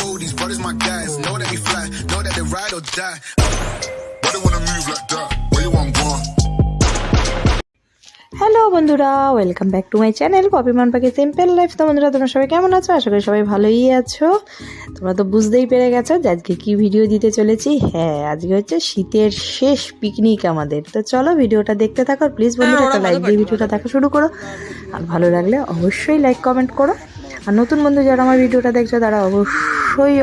fool, these brothers my guys. Know that we fly, know that they ride or die. Why they wanna move like that? Where you want going? Hello বন্ধুরা, welcome back to my channel পপিমান পাখি simple life. তো বন্ধুরা, তোমরা সবাই কেমন আছো? আশা করি সবাই ভালোই আছো। তোমরা তো বুঝতেই পেরে গেছো যে আজকে কি ভিডিও দিতে চলেছি। হ্যাঁ, আজকে হচ্ছে শীতের শেষ পিকনিক আমাদের। তো চলো ভিডিওটা দেখতে থাকো। প্লিজ বন্ধুরা একটা লাইক দিয়ে ভিডিওটা দেখা শুরু করো, আর ভালো লাগলে অবশ্যই লাইক কমেন্ট করো। আর নতুন বন্ধু যারা আমার ভিডিওটা দেখছো তারা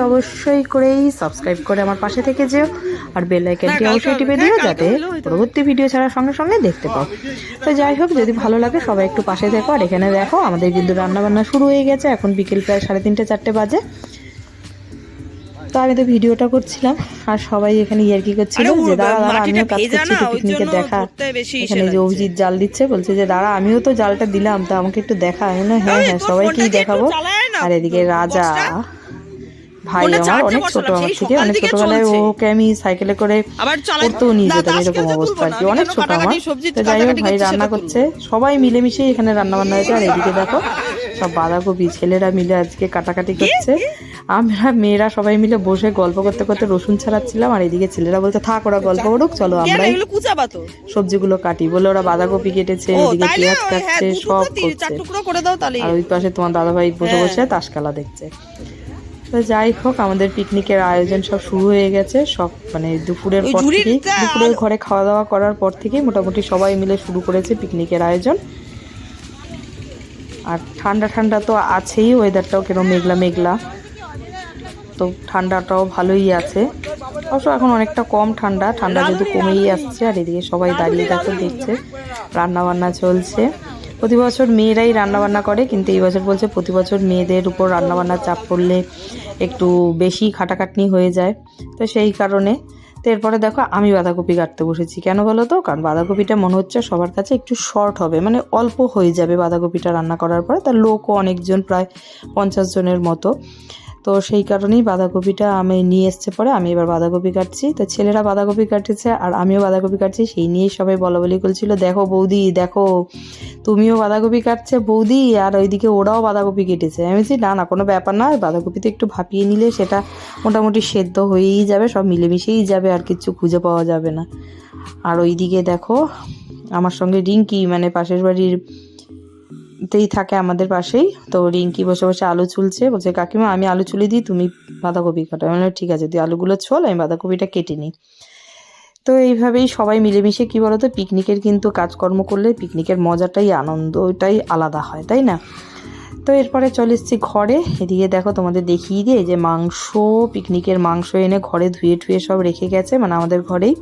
অবশ্যই করেই সাবস্ক্রাইব করে আমার পাশে থেকে যেও, আর বেল আইকনটি অবশ্যই টিপে দিও যাতে পরবর্তী ভিডিও ছাড়ার সঙ্গে সঙ্গে দেখতে পাও। তো যাই হোক, যদি ভালো লাগে সবাই একটু পাশে দেখো। আর এখানে দেখো আমাদের কিন্তু রান্নাবান্না শুরু হয়ে গেছে। এখন বিকেল প্রায় 3:30-4 বাজে। তো আমি তো ভিডিওটা করছিলাম আর সবাই এখানে ইয়ার্কি করছিল যে দাঁড়া আমিও কাজ করছি তো পিকনিকের দেখা। এখানে যে অভিজিৎ জাল দিচ্ছে, বলছে যে দাঁড়া আমিও তো জালটা দিলাম, তো আমাকে একটু দেখা। আমি না হ্যাঁ সবাইকেই দেখাবো। আর এদিকে রাজা ভাই আমার অনেক ছোট, আমার থেকে অনেক ছোটবেলায় ওকে আমি সাইকেলে করে পড়তেও নিয়ে যেতাম, এরকম অবস্থা আর কি, অনেক ছোট আমার। তো যাই হোক, ভাই রান্না করছে, সবাই মিলেমিশে এখানে রান্না বান্না হয়েছে। আর এদিকে দেখো সব বাঁধাকপি ছেলেরা মিলে আজকে কাটাকাটি করছে। আমরা মেয়েরা সবাই মিলে বসে গল্প করতে করতে রসুন ছাড়াচ্ছিলাম। আর এদিকে ছেলেরা বলছে থাক ওরা গল্প করুক, চলো আমরাই সবজিগুলো কাটি বলে ওরা বাঁধাকপি কেটেছে, এদিকে পেঁয়াজ কাটছে, সব করছে। আর ওই পাশে তোমার দাদাভাই বসে বসে তাস খেলা দেখছে। তো যাই হোক, আমাদের পিকনিকের আয়োজন সব শুরু হয়ে গেছে। সব মানে দুপুরের পর থেকেই, দুপুরের ঘরে খাওয়া দাওয়া করার পর থেকেই মোটামুটি সবাই মিলে শুরু করেছে পিকনিকের আয়োজন। আর ঠান্ডা ঠান্ডা তো আছেই, ওয়েদারটাও কেন মেঘলা মেঘলা, তো ঠান্ডাটাও ভালোই আছে। অবশ্য এখন অনেকটা কম ঠান্ডা যেহেতু কমেই আসছে। আর এদিকে সবাই দাঁড়িয়ে দেখছে রান্নাবান্না চলছে। প্রতি বছর মেয়েরাই রান্নাবান্না করে, কিন্তু এই বছর বলছে প্রতি বছর মেয়েদের উপর রান্নাবান্নার চাপ পড়লে একটু বেশি খাটাখাটনি হয়ে যায়, তো সেই কারণে। তো এরপরে দেখো আমি বাঁধাকপি কাটতে বসেছি। কেন বলো তো? কারণ বাঁধাকপিটা মনে হচ্ছে সবার কাছে একটু শর্ট হবে, মানে অল্প হয়ে যাবে বাঁধাকপিটা রান্না করার পরে। তার লোকও অনেকজন, প্রায় 50 জনের মতো। তো সেই কারণেই বাঁধাকপিটা আমি নিয়ে এসছে পরে আমি এবার বাঁধাকপি কাটছি। তো ছেলেরা বাঁধাকপি কাটেছে আর আমিও বাঁধাকপি কাটছি, সেই নিয়েই সবাই বলাবলি করছিল, দেখো বৌদি দেখো তুমিও বাঁধাকপি কাটছে বৌদি, আর ওইদিকে ওরাও বাঁধাকপি কেটেছে। আমি বলছি না কোনো ব্যাপার না, বাঁধাকপিতে একটু ভাপিয়ে নিলে সেটা মোটামুটি সেদ্ধ হয়েই যাবে, সব মিলেমিশেই যাবে, আর কিছু খুঁজে পাওয়া যাবে না। আর ওইদিকে দেখো আমার সঙ্গে রিঙ্কি, মানে পাশের বাড়ির তেই থাকে আমাদের পাশেই, তো রিঙ্কি বসে বসে আলু ছুলছে। বলছে কাকিমা আমি আলু ছুলে দিই, তুমি বাঁধাকপি কাটো। আমি বললাম ঠিক আছে, তুই আলুগুলো ছোল, আমি বাঁধাকপিটা কেটে নিই। তো এইভাবেই সবাই মিলেমিশে কি বলতো, পিকনিকের কিন্তু কাজকর্ম করলে পিকনিকের মজাটাই আনন্দটাই আলাদা হয়, তাই না? তো এরপরে চলে এসেছি ঘরে। এদিকে দেখো তোমাদের দেখিয়ে দিয়ে যে মাংস, পিকনিকের মাংস এনে ঘরে ধুয়ে সব রেখে গেছে, মানে আমাদের ঘরেই।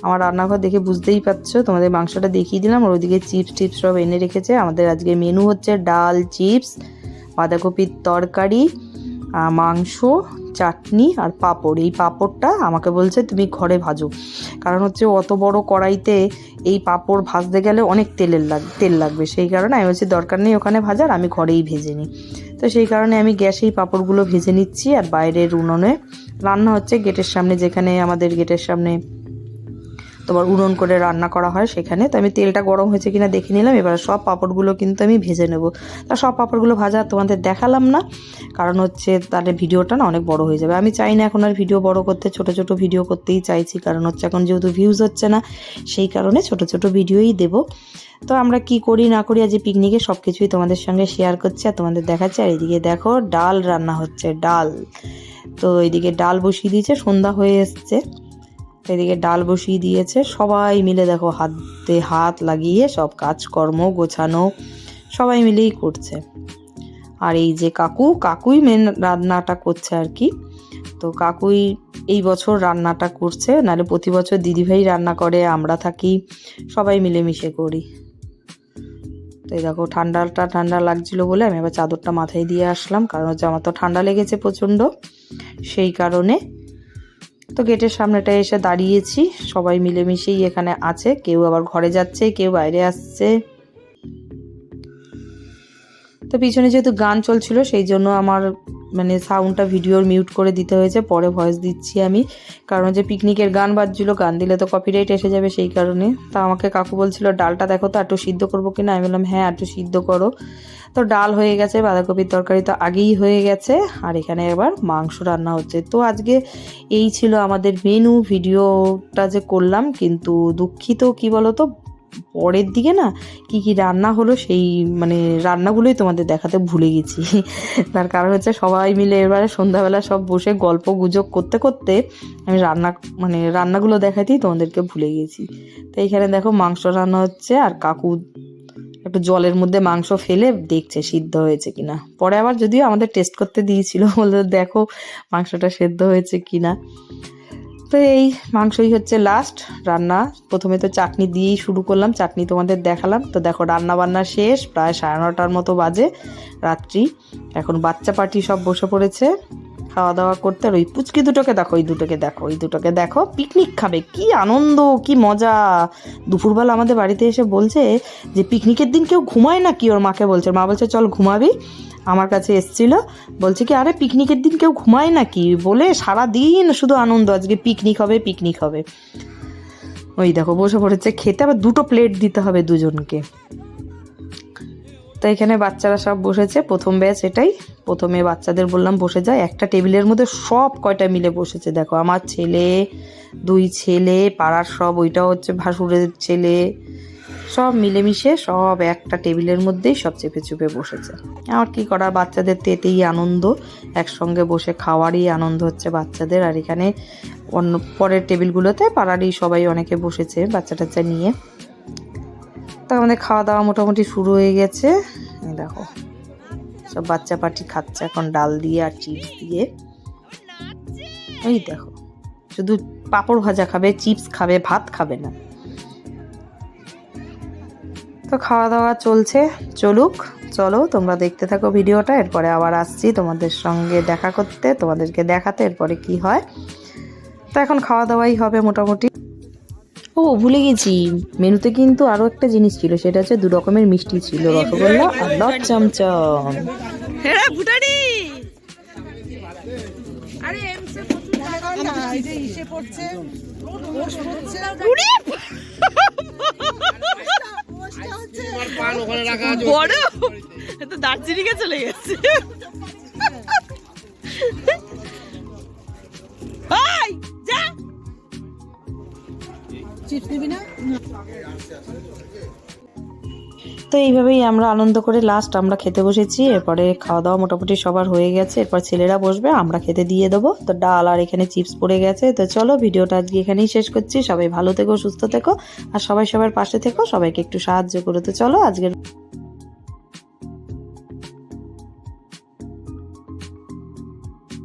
আমার রান্নাঘর দেখে বুঝতেই পারছো, তোমাদের মাংসটা দেখিয়ে দিলাম। আর ওইদিকে চিপস সব এনে রেখেছে। আমাদের আজকে মেনু হচ্ছে ডাল, চিপস, বাঁধাকপির তরকারি, মাংস, চাটনি আর পাঁপড়। এই পাঁপড়টা আমাকে বলছে তুমি ঘরে ভাজো, কারণ হচ্ছে অত বড় কড়াইতে এই পাঁপড় ভাজতে গেলে অনেক তেল লাগবে। সেই কারণে আমি বলছি দরকার নেই ওখানে ভাজার, আমি ঘরেই ভেজে নিই। তো সেই কারণে আমি গ্যাসেই পাঁপড়গুলো ভেজে নিচ্ছি। আর বাইরের উনুনে রান্না হচ্ছে, গেটের সামনে, যেখানে আমাদের গেটের সামনে তোমার উনুন করে রান্না করা হয় সেখানে। তো আমি তেলটা গরম হয়েছে কিনা দেখে নিলাম। এবার সব পাঁপড়গুলো কিন্তু আমি ভেজে নেব। তা সব পাঁপড়গুলো ভাজা তোমাদের দেখালাম না, কারণ হচ্ছে তাহলে ভিডিওটা না অনেক বড় হয়ে যাবে। আমি চাই না এখন আর ভিডিও বড় করতে, ছোট ছোট ভিডিও করতেই চাইছি, কারণ হচ্ছে এখন যেহেতু ভিউজ হচ্ছে না, সেই কারণে ছোট ছোট ভিডিওই দেব। তো আমরা কি করি না করি আজ পিকনিকে সব কিছুই তোমাদের সঙ্গে শেয়ার করছি আর তোমাদের দেখাচ্ছি। আর এদিকে দেখো ডাল রান্না হচ্ছে, ডাল। তো এইদিকে ডাল বসিয়ে দিয়েছে, সন্ধ্যা হয়ে এসছে। এদিকে ডাল বসিয়ে দিয়েছে, সবাই মিলে দেখো হাতে হাত লাগিয়ে সব কাজকর্ম গোছানো সবাই মিলেই করছে। আর এই যে কাকুই মেন রান্নাটা করছে আর কি। তো কাকুই এই বছর রান্নাটা করছে, নাহলে প্রতি বছর দিদিভাই রান্না করে, আমরা থাকি, সবাই মিলেমিশে করি। তো এই দেখো ঠান্ডা লাগছিল বলে আমি আবার চাদরটা মাথায় দিয়ে আসলাম, কারণ হচ্ছে আমার তো ঠান্ডা লেগেছে প্রচণ্ড, সেই কারণে। তো গেটের সামনেটা এসে দাঁড়িয়েছি, সবাই মিলেমিশেই এখানে আছে, কেউ আবার ঘরে যাচ্ছে, কেউ বাইরে আসছে। তো পিছনে যেহেতু গান চলছিল সেই জন্য আমার মানে সাউন্ডটা ভিডিওর মিউট করে দিতে হয়েছে, পরে ভয়েস দিচ্ছি আমি, কারণ যে পিকনিকের গান বাজছিলো, গান দিলে তো কপিরাইট এসে যাবে সেই কারণে। তা আমাকে কাকু বলছিল ডালটা দেখো তো একটু সিদ্ধ করবো কিনা, আমি বললাম হ্যাঁ একটু সিদ্ধ করো। তো ডাল হয়ে গেছে, বাঁধাকপির তরকারি তো আগেই হয়ে গেছে, আর এখানে এবার মাংস রান্না হচ্ছে। তো আজকে এই ছিল আমাদের মেনু। ভিডিওটা যে করলাম, কিন্তু দুঃখিত কি বলতো, পরের দিকে না কি কি রান্না হলো সেই মানে রান্নাগুলোই তোমাদের দেখাতে ভুলে গেছি। তার কারণ হচ্ছে সবাই মিলে এবারে সন্ধ্যাবেলা সব বসে গল্প গুজব করতে করতে আমি রান্নাগুলো দেখাতেই তোমাদেরকে ভুলে গেছি। তো এইখানে দেখো মাংস রান্না হচ্ছে, আর কাকু একটু জলের মধ্যে মাংস ফেলে দেখছে সিদ্ধ হয়েছে কিনা। পরে আবার যদিও আমাদের টেস্ট করতে দিয়েছিল, বলতে দেখো মাংসটা সেদ্ধ হয়েছে কিনা। তো এই মাংসই হচ্ছে লাস্ট রান্না। প্রথমে তো চাটনি দিয়েই শুরু করলাম, চাটনি তোমাদের দেখালাম। তো দেখো রান্না বান্না শেষ, প্রায় 9:30 মতো বাজে রাত্রি। এখন বাচ্চা পার্টি সব বসে পড়েছে খাওয়া দাওয়া করতে। আর ওই পুচকি দুটোকে দেখো, ওই দুটোকে দেখো পিকনিক খাবে, কি আনন্দ কি মজা। দুপুরবেলা আমাদের বাড়িতে এসে বলছে যে পিকনিকের দিন কেউ ঘুমায় না কি, ওর মাকে বলছে, মা বলছে চল ঘুমাবি। আমার কাছে এসছিল, বলছে কি আরে পিকনিকের দিন কেউ ঘুমায় নাকি, বলে সারা দিন শুধু আনন্দ, আজকে পিকনিক হবে পিকনিক হবে। ওই দেখো বসে পড়েছে খেতে, আবার 2টো প্লেট দিতে হবে দুজনকে। তো এখানে বাচ্চারা সব বসেছে, প্রথম ব্যাচ এটাই। প্রথমে বাচ্চাদের বললাম বসে যায়, একটা টেবিলের মধ্যে সব কয়টা মিলে বসেছে। দেখো আমার ছেলে, 2 ছেলে, পাড়ার সব, ওইটাও হচ্ছে ভাসুরের ছেলে, সব মিলেমিশে সব একটা টেবিলের মধ্যেই সব চেপে চুপে বসেছে। আর কি করা, বাচ্চাদের তো এতেই আনন্দ, একসঙ্গে বসে খাওয়ারই আনন্দ হচ্ছে বাচ্চাদের। আর এখানে অন্য পরের টেবিলগুলোতে পাড়ারই সবাই অনেকে বসেছে বাচ্চা টাচ্চা নিয়ে। তো আমাদের খাওয়া দাওয়া মোটামুটি শুরু হয়ে গেছে। দেখো সব বাচ্চা পাটি খাচ্ছে এখন ডাল দিয়ে আর চিপস দিয়ে। ওই দেখো শুধু পাঁপড় ভাজা খাবে, চিপস খাবে, ভাত খাবে না। তো খাওয়া দাওয়া চলছে, চলো তোমরা দেখতে থাকো ভিডিওটা। এরপরে আবার আসছি তোমাদের সঙ্গে দেখা করতে, তোমাদেরকে দেখাতে এরপরে কি হয়। তো এখন খাওয়া দাওয়াই হবে মোটামুটি। ও ভুলে গেছি, মেনুতে কিন্তু আরো একটা জিনিস ছিল, সেটা হচ্ছে 2 রকমের মিষ্টি ছিল, রসগোল্লা আর লট চমচম। দার্জিলিং এ চলে গেছে। তো এইভাবেই আমরা আনন্দ করে লাস্ট আমরা খেতে বসেছি। এরপরে খাওয়া দাওয়া মোটামুটি সবার হয়ে গেছে, এরপর ছেলেরা বসবে, আমরা খেতে দিয়ে দেবো। তো ডাল আর এখানে চিপস পড়ে গেছে। তো চলো ভিডিওটা আজকে এখানেই শেষ করছি। সবাই ভালো থেকো, সুস্থ থেকো, আর সবাই সবার পাশে থেকো, সবাইকে একটু সাহায্য করো। তো চলো আজকের